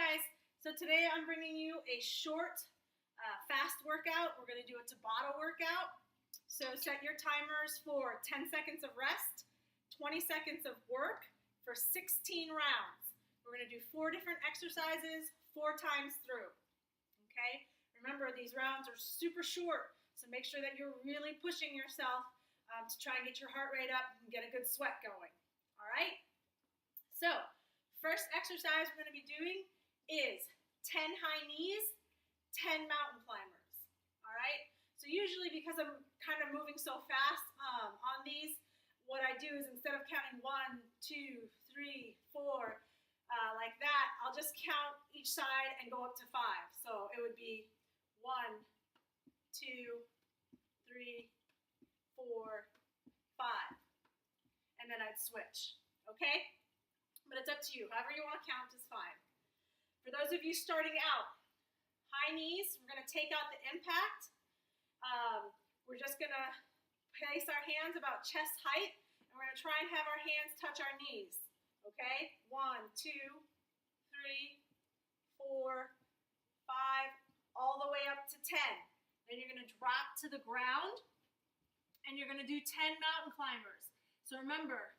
guys, so today I'm bringing you a short, fast workout. We're going to do a Tabata workout. So set your timers for 10 seconds of rest, 20 seconds of work for 16 rounds. We're going to do 4 different exercises 4 times through, okay? Remember, these rounds are super short, so make sure that you're really pushing yourself to try and get your heart rate up and get a good sweat going, all right? So, first exercise we're going to be doing is 10 high knees, 10 mountain climbers, all right? So usually because I'm kind of moving so fast on these, what I do is instead of counting 1, 2, 3, 4, like that, I'll just count each side and go up to 5. So it would be 1, 2, 3, 4, 5. And then I'd switch, okay? But it's up to you. However you want to count is fine. For those of you starting out, high knees, we're going to take out the impact. We're just going to place our hands about chest height, and we're going to try and have our hands touch our knees. Okay? 1, 2, 3, 4, 5, all the way up to 10. Then you're going to drop to the ground, and you're going to do 10 mountain climbers. So remember,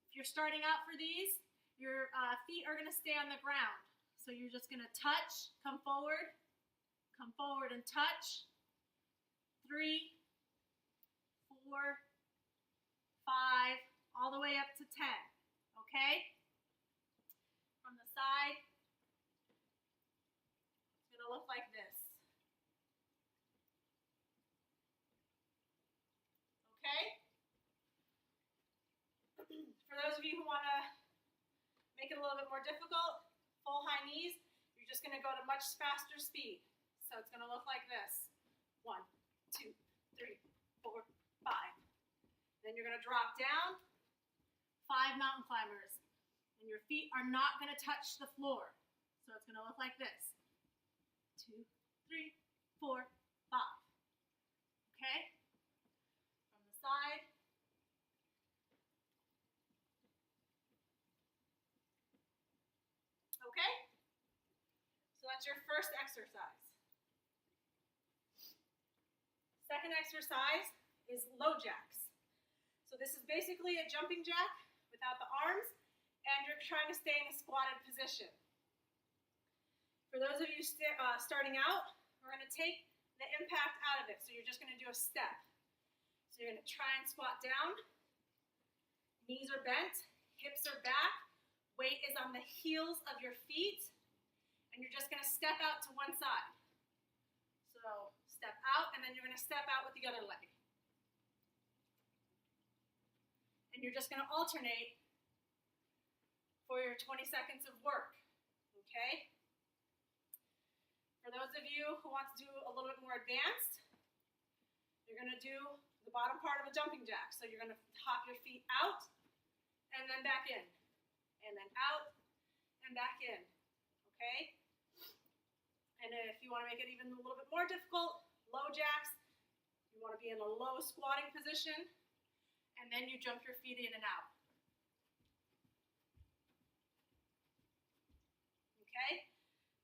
if you're starting out for these, your feet are going to stay on the ground. So you're just going to touch, come forward and touch. 3, 4, 5, all the way up to 10. Okay? From the side, it's going to look like this. Okay? For those of you who want to make it a little bit more difficult, full high knees, you're just going to go at a much faster speed. So it's going to look like this. 1, 2, 3, 4, 5. Then you're going to drop down, 5 mountain climbers. And your feet are not going to touch the floor. So it's going to look like this. 2, 3, 4, 5. Okay? From the side. Okay? So that's your first exercise. Second exercise is low jacks. So this is basically a jumping jack without the arms, and you're trying to stay in a squatted position. For those of you starting out, we're going to take the impact out of it. So you're just going to do a step. So you're going to try and squat down. Knees are bent, hips are back. Weight is on the heels of your feet, and you're just going to step out to one side. So step out, and then you're going to step out with the other leg. And you're just going to alternate for your 20 seconds of work, okay? For those of you who want to do a little bit more advanced, you're going to do the bottom part of a jumping jack. So you're going to hop your feet out, and then back in. And then out and back in, okay? And if you want to make it even a little bit more difficult, low jacks, you want to be in a low squatting position, and then you jump your feet in and out. Okay?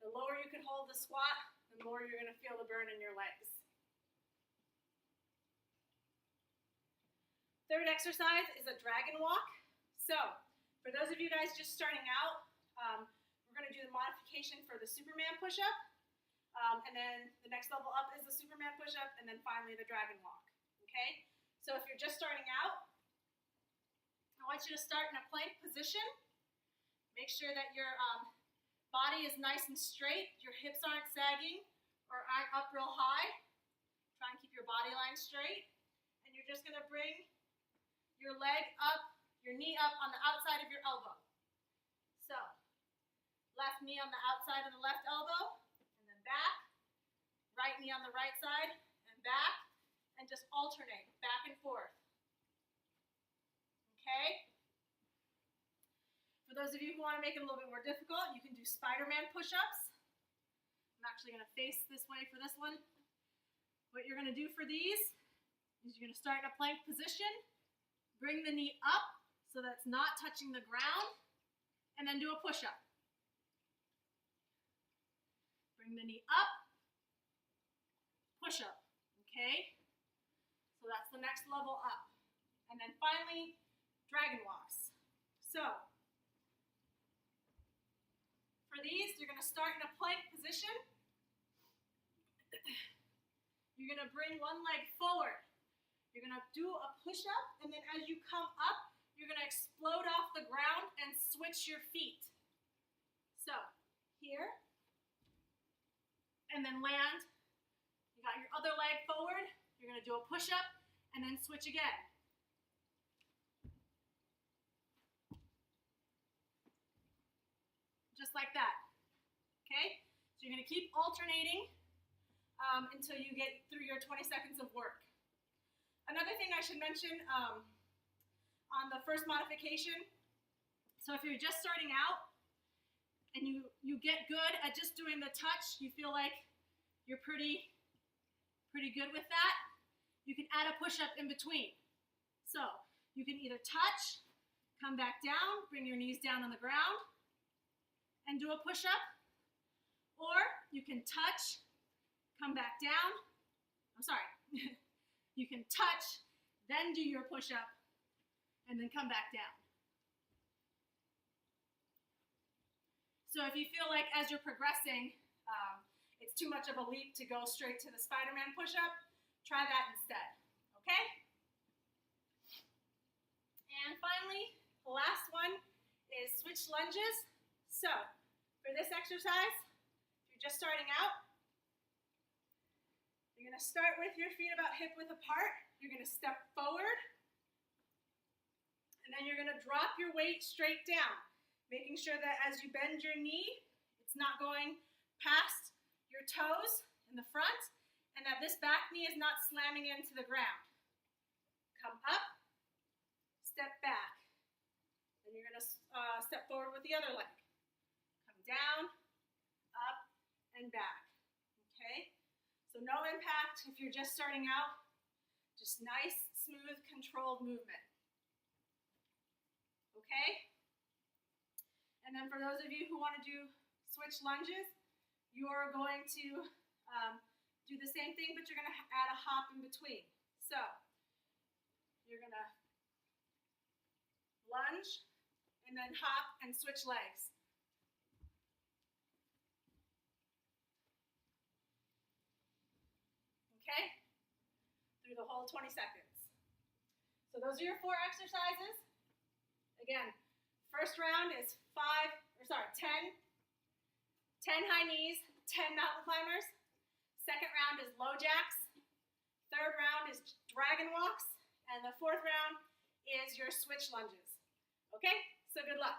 The lower you can hold the squat, the more you're going to feel the burn in your legs. Third exercise is a dragon walk. So, for those of you guys just starting out, we're going to do the modification for the Superman push-up, and then the next level up is the Superman push-up, and then finally the dragon walk, okay? So if you're just starting out, I want you to start in a plank position. Make sure that your body is nice and straight, your hips aren't sagging or aren't up real high. Try and keep your body line straight, and you're just going to bring your leg up, your knee up on the outside of your elbow. So, left knee on the outside of the left elbow, and then back. Right knee on the right side, and back. And just alternate back and forth. Okay? For those of you who want to make it a little bit more difficult, you can do Spider-Man push-ups. I'm actually going to face this way for this one. What you're going to do for these is you're going to start in a plank position, bring the knee up, so that's not touching the ground, and then do a push-up. a knee up, push up, okay? So that's the next level up. And then finally, dragon walks. So, for these, you're gonna start in a plank position. You're gonna bring one leg forward. You're gonna do a push-up, and then as you come up, you're gonna explode off the ground and switch your feet. So, here, and then land. You got your other leg forward. You're gonna do a push-up, and then switch again. Just like that, okay? So you're gonna keep alternating until you get through your 20 seconds of work. Another thing I should mention on the first modification, so if you're just starting out and you get good at just doing the touch, you feel like you're pretty good with that, you can add a push-up in between. So you can either touch, come back down, bring your knees down on the ground, and do a push-up, or you can touch, come back down. I'm sorry. You can touch, then do your push-up, and then come back down. So if you feel like as you're progressing, it's too much of a leap to go straight to the Spider-Man push-up, try that instead, okay? And finally, the last one is switch lunges. So, for this exercise, if you're just starting out, you're gonna start with your feet about hip width apart. You're gonna step forward, and then you're gonna drop your weight straight down, making sure that as you bend your knee, it's not going past your toes in the front, and that this back knee is not slamming into the ground. Come up, step back. Then you're gonna step forward with the other leg. Down, up, and back, okay? So no impact if you're just starting out, just nice, smooth, controlled movement, okay? And then for those of you who want to do switch lunges, you are going to do the same thing, but you're going to add a hop in between. So you're going to lunge, and then hop and switch legs. Okay? Through the whole 20 seconds. So those are your 4 exercises. Again, first round is 10 high knees, 10 mountain climbers. Second round is low jacks. Third round is dragon walks. And the 4th round is your switch lunges. Okay? So good luck.